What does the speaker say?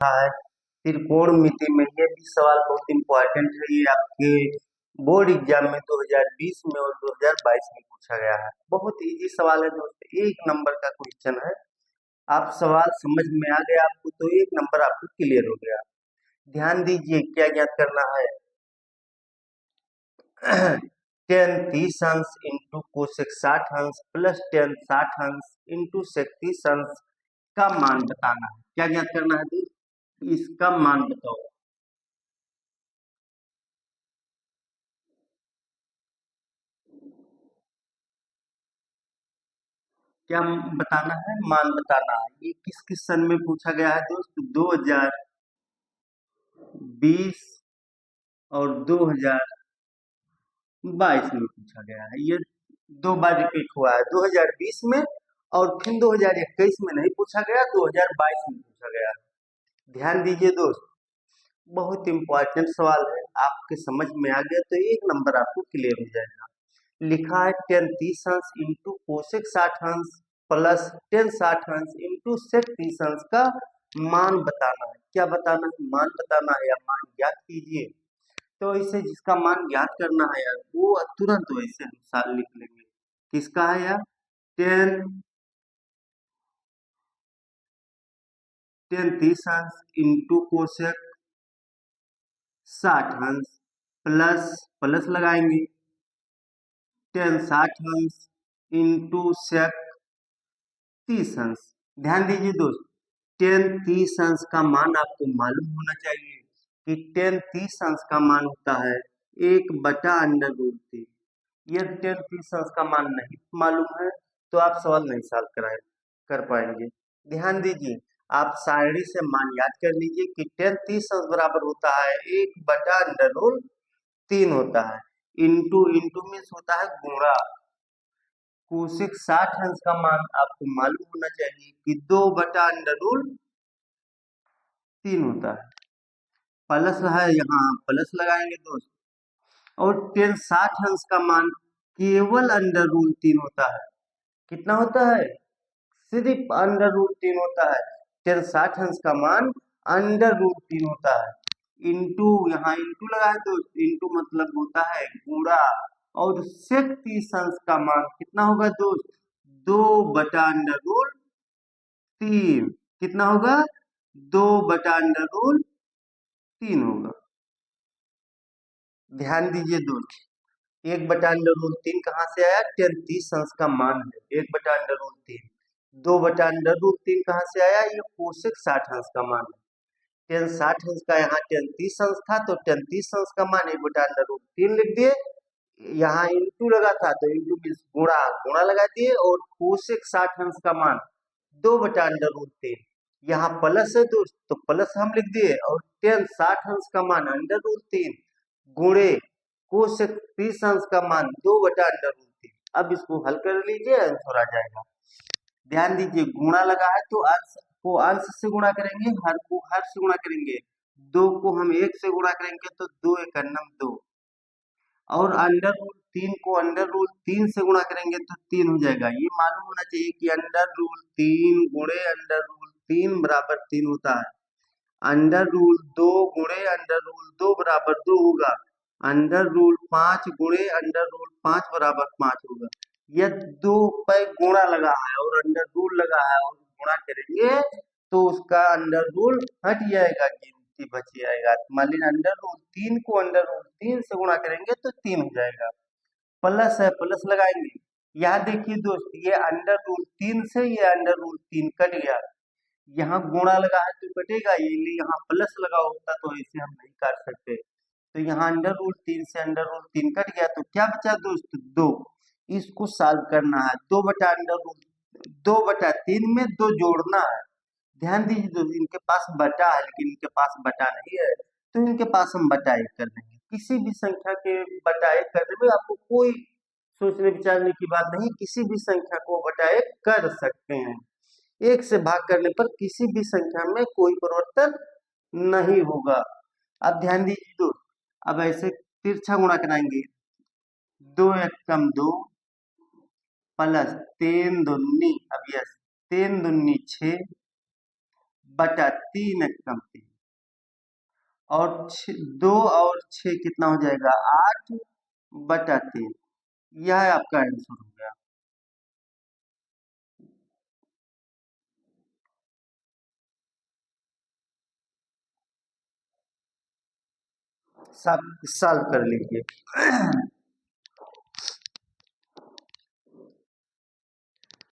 लिखा है त्रिकोणमिति में। ये भी सवाल बहुत इंपॉर्टेंट है, ये आपके बोर्ड एग्जाम में 2020 में और 2022 में पूछा गया है। बहुत इजी सवाल है दोस्तों, 1 नंबर का क्वेश्चन है। आप सवाल समझ में आ गया आपको तो 1 नंबर आपको क्लियर हो गया। ध्यान दीजिए क्या ज्ञात करना है। Tan 30 into cosec 60 plus tan 60 into sec 30 का मान बताना है। क्या ज्ञात करना है दोस्त? इसका मान बताओ। क्या बताना है? मान बताना है। ये किस सन में पूछा गया है दोस्त? 2020 और 2022 में पूछा गया है। ये 2 बार रिपीट हुआ है, 2020 में और फिर 2021 में नहीं पूछा गया, 2022 में पूछा गया। ध्यान दीजिए दोस्त, बहुत इंपॉर्टेंट सवाल है। आपके समझ में आ गया तो 1 नंबर आपको क्लियर हो जाएगा। लिखा है tan 30 into cosec 60 plus tan 60 into sec 30 का मान बताना है। क्या बताना है? मान बताना है या मान ज्ञात कीजिए। तो इसे जिसका मान ज्ञात करना है यार, वो तुरंत वैसे अनुसार लिख लेंगे। किसका है यार? Ten ten 30 into cosec 60 plus plus लगाएंगे टेन 60 इंटू सेक 30। ध्यान दीजिए दोस्त, टेन 30 का मान आपको मालूम होना चाहिए कि टेन 30 का मान होता है 1/√3। यदि टेन 30 का मान नहीं मालूम है तो आप सवाल नहीं सॉल्व कर पाएंगे। ध्यान दीजिए, आप सारणी से मान याद कर लीजिए कि टेन 30 बराबर होता है 1/√3 होता है। इंटू इंटू मीन्स होता है गुणा। कोसेक 60 का मान आपको मालूम होना चाहिए कि 2/√3 होता है। प्लस है, यहाँ प्लस लगाएंगे दोस्त। और टेन 60 का मान केवल √3 होता है। कितना होता है? सिर्फ √3 होता है। टेन 60 का मान √3 होता है। इंटू, यहाँ इंटू लगाए दोस्त, इंटू मतलब होता है गुणा। और सेक 30 का मान कितना होगा दोस्त? 2/√3। कितना होगा? 2/√3 होगा। ध्यान दीजिए दोस्त, 1/√3 कहाँ से आया? टेन 30 का मान है 1/√3। 2/√3 कहाँ से आया? ये कोसेक 60 का मान है। टेन 60 का यहाँ टेन 30 था तो टेन 30 का मान 1/√3 लिख दिए। यहाँ इंटू लगा था तो इंटू मीन्स गुणा, गुणा लगा दिए। और कोसेक 60 का मान 2/√3। यहाँ प्लस है दोस्त तो प्लस हम लिख दिए। और टेन 60 का मान √3 गुणे कोसेक 30 का मान 2/√3। अब इसको हल कर लीजिए, आंसर आ जाएगा। ध्यान दीजिए, गुणा लगा है तो अंश को अंश से गुणा करेंगे, हर को हर से गुणा करेंगे। 2 को हम 1 से गुणा करेंगे तो 2 × 2। और √3 को √3 से गुणा करेंगे तो 3 हो जाएगा। ये मालूम होना चाहिए कि √3 गुणे √3 बराबर 3 होता है। √2 गुणे √2 बराबर 2 होगा। √5 गुणे √5 बराबर 5 होगा। यह 2 पे गुणा लगा है और अंडर रूल लगा है और गुणा करेंगे तो उसका अंडर रूल हट जाएगा, गिनती बच जाएगा। मान लीजिए √3 को √3 से गुणा करेंगे तो 3 हो जाएगा। प्लस है, प्लस लगाएंगे। यहाँ देखिए दोस्त, ये √3 से ये √3 कट गया। यहाँ गुणा लगा है तो कटेगा, ये लिए यहाँ प्लस लगा होता तो इसे हम नहीं काट सकते। तो यहाँ √3 से √3 कट गया तो क्या बचा दोस्त? 2। इसको सॉल्व करना है। 2/3 में 2 जोड़ना है। ध्यान दीजिए दोस्त, इनके पास बटा है लेकिन इनके पास बटा नहीं है तो इनके पास हम बटा 1 कर देंगे। किसी भी संख्या के बटा 1 करने में आपको कोई सोचने विचारने की बात नहीं, किसी भी संख्या को बटा 1 कर सकते हैं। 1 से भाग करने पर किसी भी संख्या में कोई परिवर्तन नहीं होगा। अब ध्यान दीजिए दोस्त, अब ऐसे तिरछा गुणा कराएंगे। 2 एकम 2 प्लस 3 दूनी, अब यस 3 दूनी 6 बटा 3 × 3 और 2 और 6 कितना हो जाएगा 8/3। यह आपका आंसर हो गया। सब सॉल्व कर लीजिए।